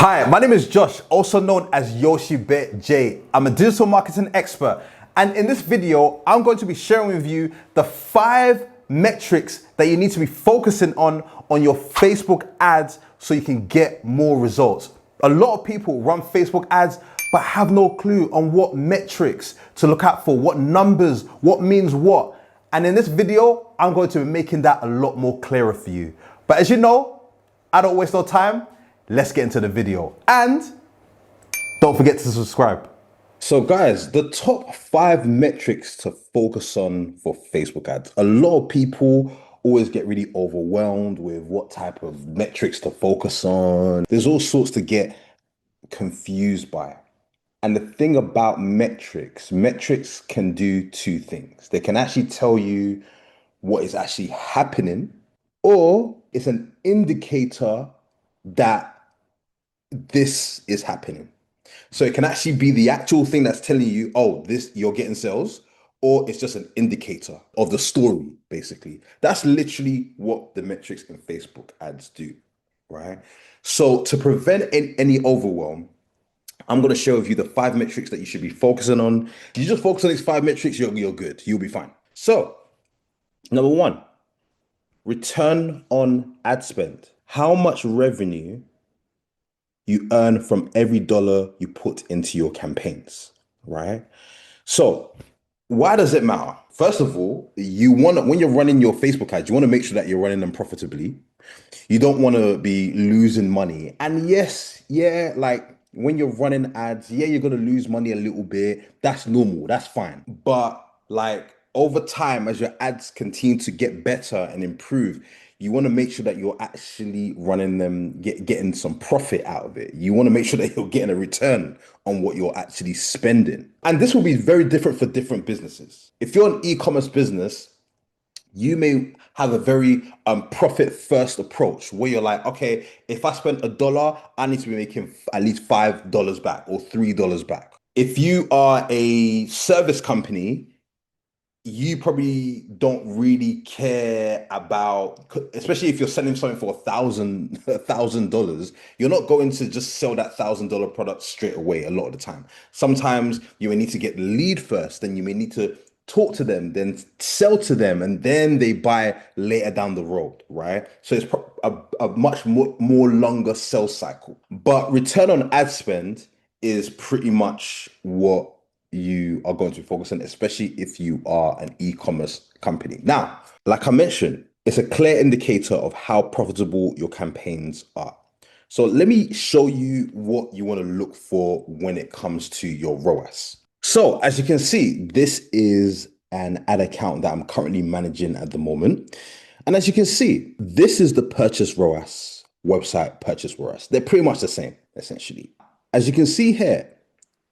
Hi, my name is Josh, also known as Yoshi Bet J. I'm a digital marketing expert, and in this video, I'm going to be sharing with you the 5 metrics that you need to be focusing on your Facebook ads so you can get more results. A lot of people run Facebook ads but have no clue on what metrics to look out for, what numbers, what means what. And in this video, I'm going to be making that a lot more clearer for you. But as you know, I don't waste no time. Let's get into the video. And don't forget to subscribe. So guys, the top 5 metrics to focus on for Facebook ads. A lot of people always get really overwhelmed with what type of metrics to focus on. There's all sorts to get confused by. And the thing about metrics can do 2 things. They can actually tell you what is actually happening, or it's an indicator that this is happening. So it can actually be the actual thing that's telling you, oh, this you're getting sales, or it's just an indicator of the story, basically. That's literally what the metrics in Facebook ads do, right? So to prevent any overwhelm, I'm going to share with you the 5 metrics that you should be focusing on. If you just focus on these 5 metrics, you're good. You'll be fine. So, number 1, return on ad spend. How much revenue you earn from every dollar you put into your campaigns, right? So why does it matter? First of all, when you're running your Facebook ads, you want to make sure that you're running them profitably. You don't want to be losing money. And yes, yeah, like when you're running ads, yeah, you're going to lose money a little bit. That's normal. That's fine. But like over time, as your ads continue to get better and improve, you want to make sure that you're actually running them, getting some profit out of it. You want to make sure that you're getting a return on what you're actually spending. And this will be very different for different businesses. If you're an e-commerce business, you may have a very profit first approach where you're like, okay, if I spend $1, I need to be making at least $5 back or $3 back. If you are a service company, you probably don't really care about, especially if you're selling something for $1,000, you're not going to just sell that $1,000 product straight away a lot of the time. Sometimes you may need to get the lead first, then you may need to talk to them, then sell to them, and then they buy later down the road, right? So it's a much more longer sales cycle. But return on ad spend is pretty much what you are going to focus on, especially if you are an e-commerce company. Now, like I mentioned, it's a clear indicator of how profitable your campaigns are. So let me show you what you want to look for when it comes to your ROAS. So as you can see, this is an ad account that I'm currently managing at the moment. And as you can see, this is the purchase ROAS website purchase ROAS. They're pretty much the same, essentially. As you can see here,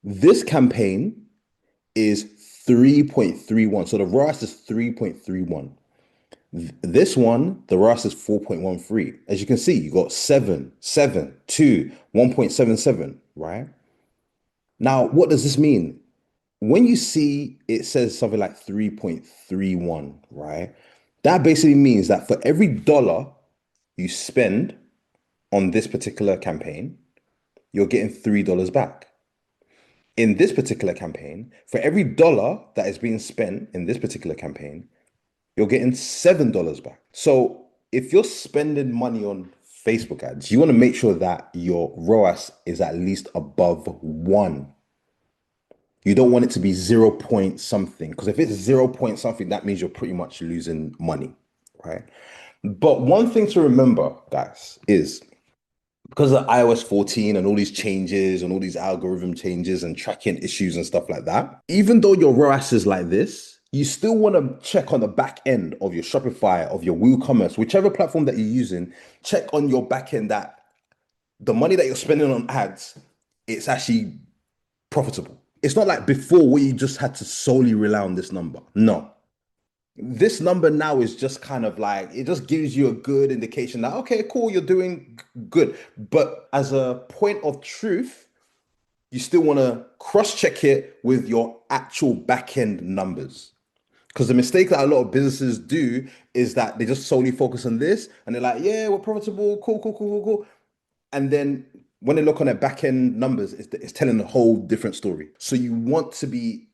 this campaign is 3.31. So the ROAS is 3.31. This one, the ROAS is 4.13. As you can see, you got 7, 7, 2, 1.77, right? Now, what does this mean? When you see it says something like 3.31, right? That basically means that for every dollar you spend on this particular campaign, you're getting $3 back. In this particular campaign, for every dollar that is being spent in this particular campaign, you're getting $7 back. So if you're spending money on Facebook ads, you want to make sure that your ROAS is at least above 1. You don't want it to be 0 point something, because if it's 0 point something, that means you're pretty much losing money, right? But one thing to remember, guys, is because of iOS 14 and all these changes and all these algorithm changes and tracking issues and stuff like that, even though your ROAS is like this, you still want to check on the back end of your Shopify, of your WooCommerce, whichever platform that you're using, check on your back end that the money that you're spending on ads, it's actually profitable. It's not like before where you just had to solely rely on this number. No. This number now is just kind of like, it just gives you a good indication that, okay, cool, you're doing good. But as a point of truth, you still want to cross-check it with your actual back-end numbers. Because the mistake that a lot of businesses do is that they just solely focus on this and they're like, yeah, we're profitable, cool, cool, cool, cool, cool. And then when they look on their back end numbers, it's telling a whole different story. So you want to be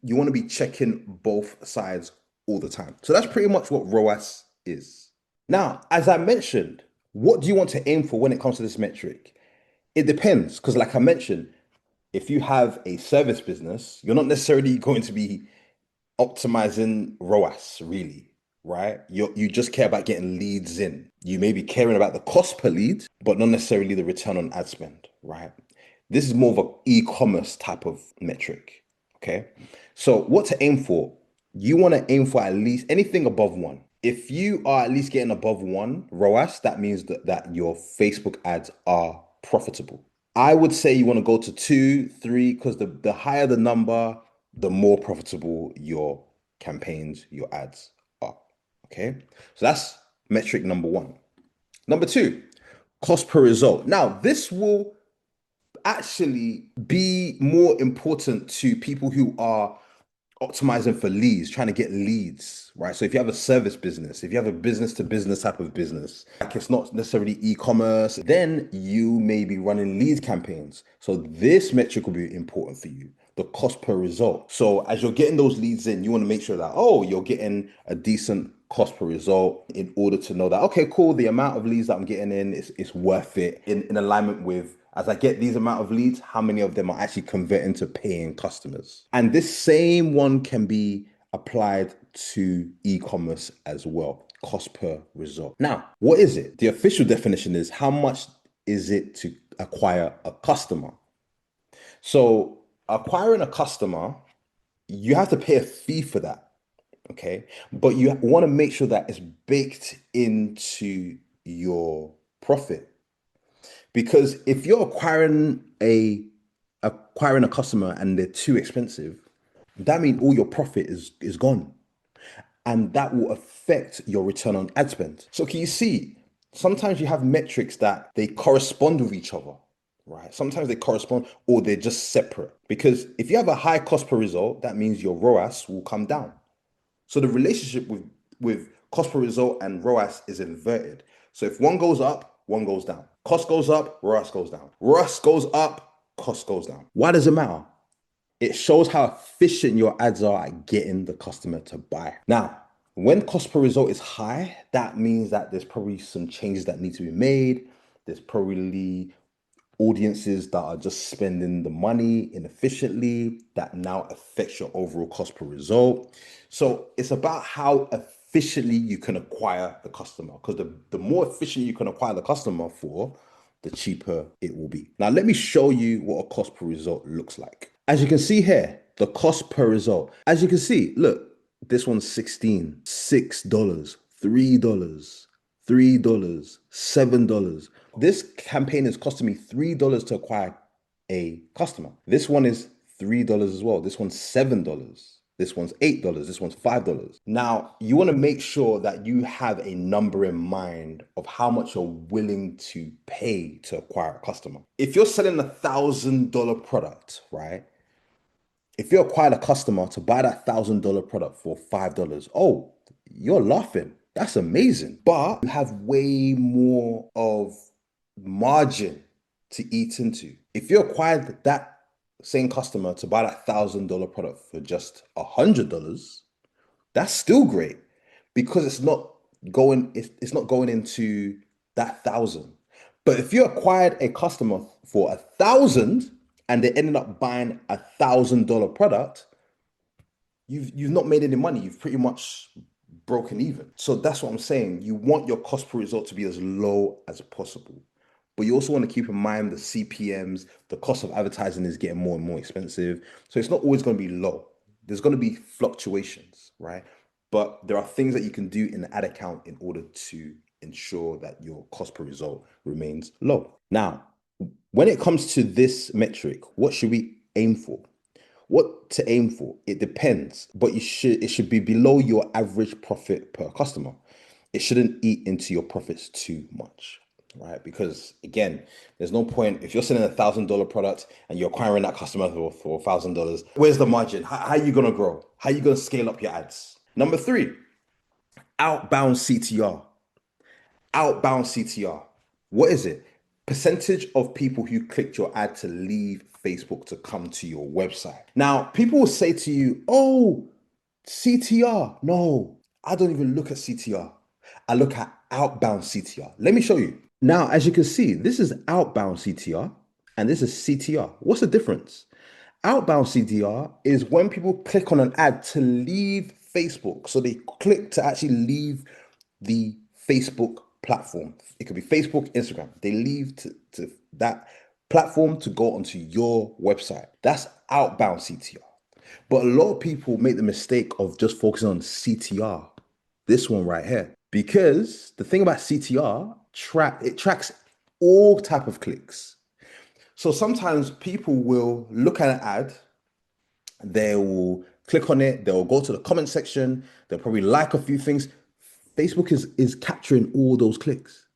checking both sides all the time. So that's pretty much what ROAS is. Now, as I mentioned, what do you want to aim for when it comes to this metric? It depends, because like I mentioned, if you have a service business, you're not necessarily going to be optimizing ROAS, really, right? You just care about getting leads in. You may be caring about the cost per lead, but not necessarily the return on ad spend, right? This is more of an e-commerce type of metric. Okay. So what to aim for? You want to aim for at least anything above one. If you are at least getting above one ROAS, that means that your Facebook ads are profitable. I would say you want to go to two, three, because the higher the number, the more profitable your campaigns, your ads are. Okay. So that's metric number one. Number two, cost per result. Now, this will actually be more important to people who are optimizing for leads, trying to get leads, right? So if you have a service business, if you have a business to business type of business, like it's not necessarily e-commerce, then you may be running lead campaigns. So this metric will be important for you, the cost per result. So as you're getting those leads in, you want to make sure that, oh, you're getting a decent cost per result in order to know that, okay, cool, the amount of leads that I'm getting in is worth it in alignment with, as I get these amount of leads, how many of them are actually converting to paying customers? And this same one can be applied to e-commerce as well, cost per result. Now, what is it? The official definition is how much is it to acquire a customer? So acquiring a customer, you have to pay a fee for that. Okay. But you want to make sure that it's baked into your profit. Because if you're acquiring a customer and they're too expensive, that means all your profit is gone. And that will affect your return on ad spend. So can you see, sometimes you have metrics that they correspond with each other, right? Sometimes they correspond or they're just separate. Because if you have a high cost per result, that means your ROAS will come down. So the relationship with cost per result and ROAS is inverted. So if one goes up, one goes down. Cost goes up, ROAS goes down. ROAS goes up, cost goes down. Why does it matter? It shows how efficient your ads are at getting the customer to buy. Now, when cost per result is high, that means that there's probably some changes that need to be made. There's probably audiences that are just spending the money inefficiently that now affects your overall cost per result. So it's about how efficiently you can acquire the customer, because the more efficient you can acquire the customer for, the cheaper it will be. Now, let me show you what a cost per result looks like. As you can see here, the cost per result. As you can see, look, this one's 16, $6, $3, $3, $7. This campaign is costing me $3 to acquire a customer. This one is $3 as well. This one's $7. This one's $8. This one's $5. Now, you want to make sure that you have a number in mind of how much you're willing to pay to acquire a customer. If you're selling $1,000 product, right? If you acquired a customer to buy that $1,000 product for $5, oh, you're laughing. That's amazing. But you have way more of margin to eat into. If you acquired that same customer to buy that $1,000 product for just $100, that's still great, because it's not going into that thousand. But if you acquired a customer for 1,000 and they ended up buying $1,000 product, you've not made any money. You've pretty much broken even. So that's what I'm saying. You want your cost per result to be as low as possible. But you also want to keep in mind the CPMs, the cost of advertising is getting more and more expensive. So it's not always going to be low. There's going to be fluctuations, right? But there are things that you can do in the ad account in order to ensure that your cost per result remains low. Now, when it comes to this metric, what should we aim for? What to aim for? It depends, but it should be below your average profit per customer. It shouldn't eat into your profits too much, right? Because again, there's no point if you're selling $1,000 product and you're acquiring that customer for $1,000. Where's the margin? How are you gonna grow? How are you gonna scale up your ads? Number three, outbound CTR. Outbound CTR. What is it? percentage of people who clicked your ad to leave Facebook to come to your website. Now, people will say to you, oh, CTR. No, I don't even look at CTR. I look at outbound CTR. Let me show you. Now, as you can see, this is outbound CTR and this is CTR. What's the difference? Outbound CTR is when people click on an ad to leave Facebook. So they click to actually leave the Facebook platform. It could be Facebook, Instagram. They leave to that platform to go onto your website. That's outbound CTR. But a lot of people make the mistake of just focusing on CTR, this one right here. Because the thing about CTR, it tracks all type of clicks. So sometimes people will look at an ad, they will click on it, they'll go to the comment section, they'll probably like a few things. Facebook is capturing all those clicks.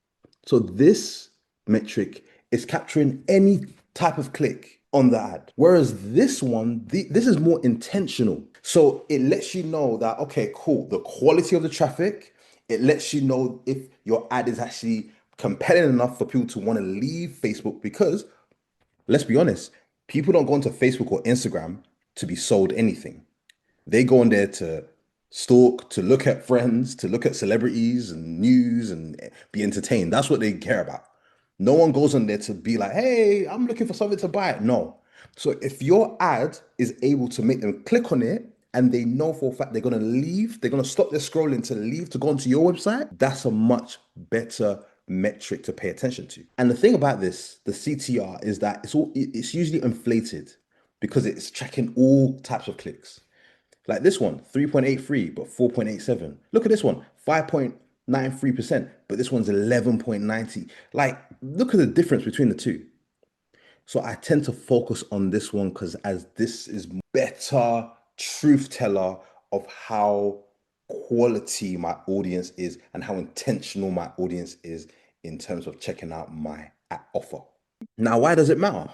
So this metric is capturing any type of click on the ad. Whereas this one, this is more intentional. So it lets you know that, okay, cool, the quality of the traffic, it lets you know if your ad is actually compelling enough for people to want to leave Facebook, because let's be honest, people don't go into Facebook or Instagram to be sold anything. They go in there to stalk, to look at friends, to look at celebrities and news and be entertained. That's what they care about. No one goes on there to be like, hey, I'm looking for something to buy. No. So if your ad is able to make them click on it and they know for a fact they're going to leave, they're going to stop their scrolling to leave to go onto your website, that's a much better metric to pay attention to. And the thing about this, the CTR, is that it's usually inflated because it's tracking all types of clicks. Like this one, 3.83, but 4.87. Look at this one, 5.93%, but this one's 11.90. Like, look at the difference between the two. So I tend to focus on this one because as this is better truth teller of how quality my audience is and how intentional my audience is in terms of checking out my offer. Now, why does it matter?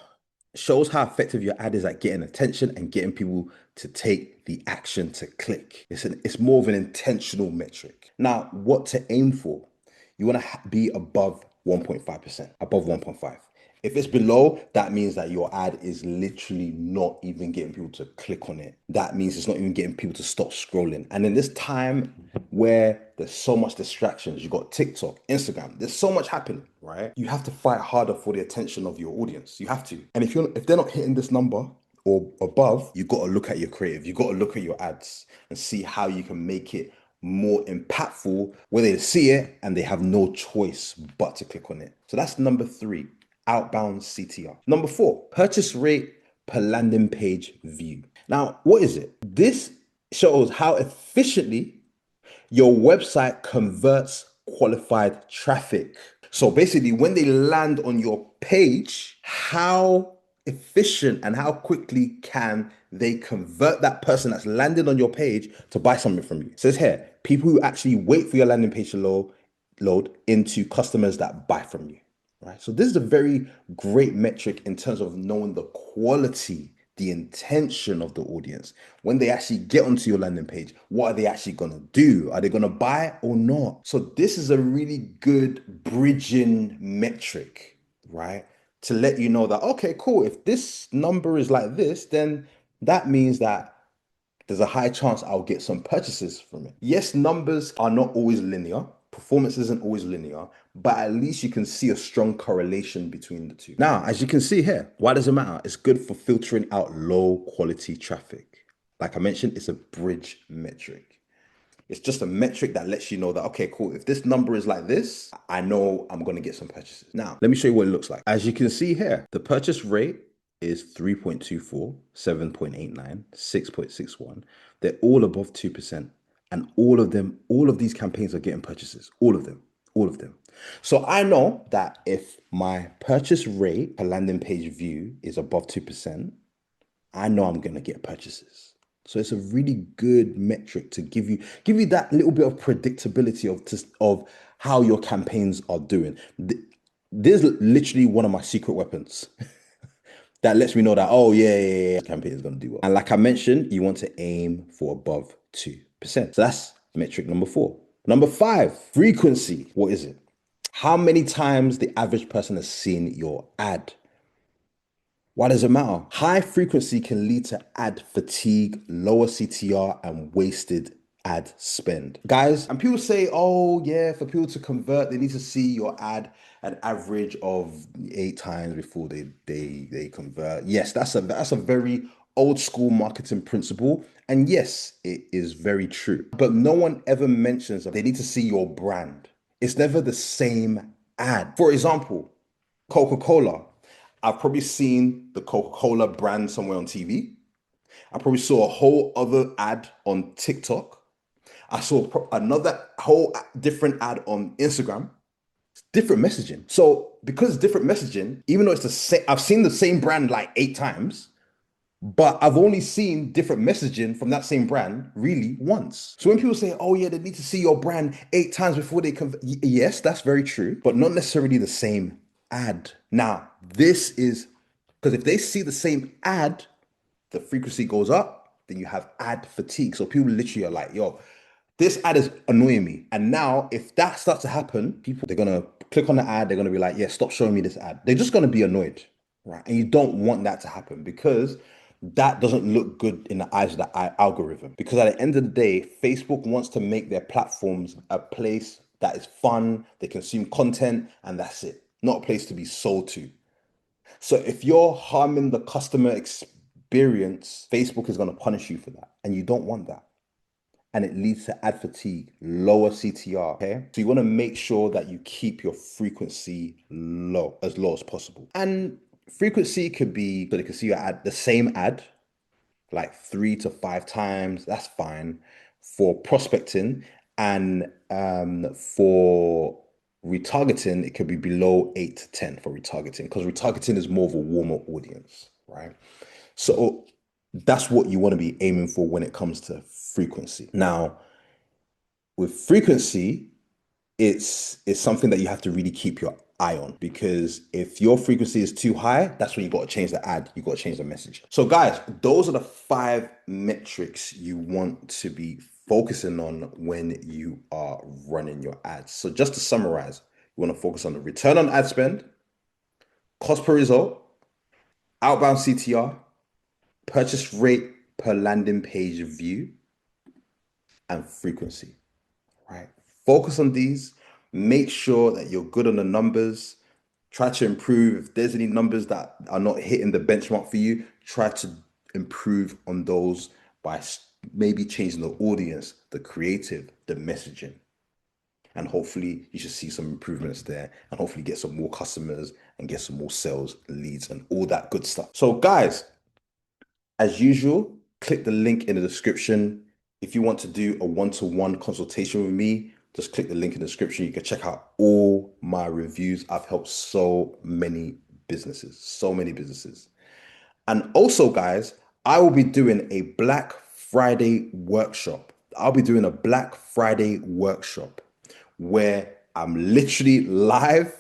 It shows how effective your ad is at getting attention and getting people to take the action to click. It's more of an intentional metric. Now, what to aim for? You want to be above 1.5%, above 1.5. If it's below, that means that your ad is literally not even getting people to click on it. That means it's not even getting people to stop scrolling. And in this time where there's so much distractions, you got TikTok, Instagram, there's so much happening, right? You have to fight harder for the attention of your audience. You have to. And if they're not hitting this number or above, you got to look at your creative. You got to look at your ads and see how you can make it more impactful where they see it and they have no choice but to click on it. So that's number 3. Outbound CTR. Number 4, purchase rate per landing page view. Now, what is it? This shows how efficiently your website converts qualified traffic. So basically, when they land on your page, how efficient and how quickly can they convert that person that's landed on your page to buy something from you? It says here, people who actually wait for your landing page to load into customers that buy from you. Right. So this is a very great metric in terms of knowing the quality, the intention of the audience. When they actually get onto your landing page, what are they actually going to do? Are they going to buy or not? So this is a really good bridging metric, right? To let you know that, okay, cool. If this number is like this, then that means that there's a high chance I'll get some purchases from it. Yes, numbers are not always linear. Performance isn't always linear, but at least you can see a strong correlation between the two. Now, as you can see here, why does it matter? It's good for filtering out low quality traffic. Like I mentioned, it's a bridge metric. It's just a metric that lets you know that, okay, cool, if this number is like this, I know I'm going to get some purchases. Now, let me show you what it looks like. As you can see here, the purchase rate is 3.24, 7.89, 6.61. They're all above 2%. And all of these campaigns are getting purchases. All of them. So I know that if my purchase rate per landing page view is above 2%, I know I'm going to get purchases. So it's a really good metric to give you that little bit of predictability of how your campaigns are doing. There's literally one of my secret weapons that lets me know that, oh yeah, campaign is going to do well. And like I mentioned, you want to aim for above 2%. So that's metric number 4. Number 5, frequency. What is it? How many times the average person has seen your ad? Why does it matter? High frequency can lead to ad fatigue, lower CTR, and wasted ad spend. Guys, and people say, oh yeah, for people to convert, they need to see your ad an average of 8 times before they convert. Yes, that's a very old school marketing principle. And yes, it is very true. But no one ever mentions that they need to see your brand. It's never the same ad. For example, Coca-Cola. I've probably seen the Coca-Cola brand somewhere on TV. I probably saw a whole other ad on TikTok. I saw another whole different ad on Instagram. It's different messaging. So because it's different messaging, even though it's the same, I've seen the same brand like 8 times, but I've only seen different messaging from that same brand really once. So when people say, oh yeah, they need to see your brand 8 times before they convert, yes, that's very true, but not necessarily the same ad. Now, this is because if they see the same ad, the frequency goes up, then you have ad fatigue. So people literally are like, yo, this ad is annoying me. And now if that starts to happen, people, they're gonna click on the ad, they're gonna be like, yeah, stop showing me this ad. They're just gonna be annoyed, right? And you don't want that to happen because that doesn't look good in the eyes of the algorithm. Because at the end of the day, Facebook wants to make their platforms a place that is fun, they consume content, and that's it. Not a place to be sold to. So if you're harming the customer experience, Facebook is going to punish you for that. And you don't want that. And it leads to ad fatigue, lower CTR. Okay. So you want to make sure that you keep your frequency low as possible. And frequency could be, so they can see your ad, the same ad, like 3 to 5 times. That's fine for prospecting. And for retargeting, it could be below 8 to 10 for retargeting because retargeting is more of a warmer audience, right? So that's what you want to be aiming for when it comes to frequency. Now, with frequency, it's something that you have to really keep your eye on because if your frequency is too high, that's when you got to change the ad, you got to change the message. So guys, those are the 5 metrics you want to be focusing on when you are running your ads. So just to summarize, you want to focus on the return on ad spend, cost per result, outbound CTR, purchase rate per landing page view, and frequency, right? Focus on these. Make sure that you're good on the numbers. Try to improve. If there's any numbers that are not hitting the benchmark for you, try to improve on those by maybe changing the audience, the creative, the messaging. And hopefully you should see some improvements there and hopefully get some more customers and get some more sales leads and all that good stuff. So guys, as usual, click the link in the description. If you want to do a one-to-one consultation with me, just click the link in the description. You can check out all my reviews. I've helped so many businesses, so many businesses. And also, guys, I will be doing a Black Friday workshop. I'll be doing a Black Friday workshop where I'm literally live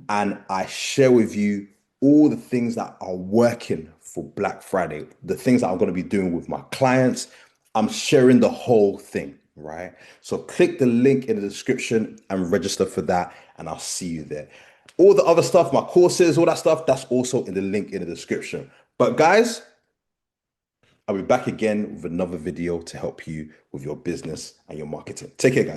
and I share with you all the things that are working for Black Friday, the things that I'm going to be doing with my clients. I'm sharing the whole thing, right? So click the link in the description and register for that, and I'll see you there. All the other stuff, my courses, all that stuff, that's also in the link in the description. But guys, I'll be back again with another video to help you with your business and your marketing. Take care, guys.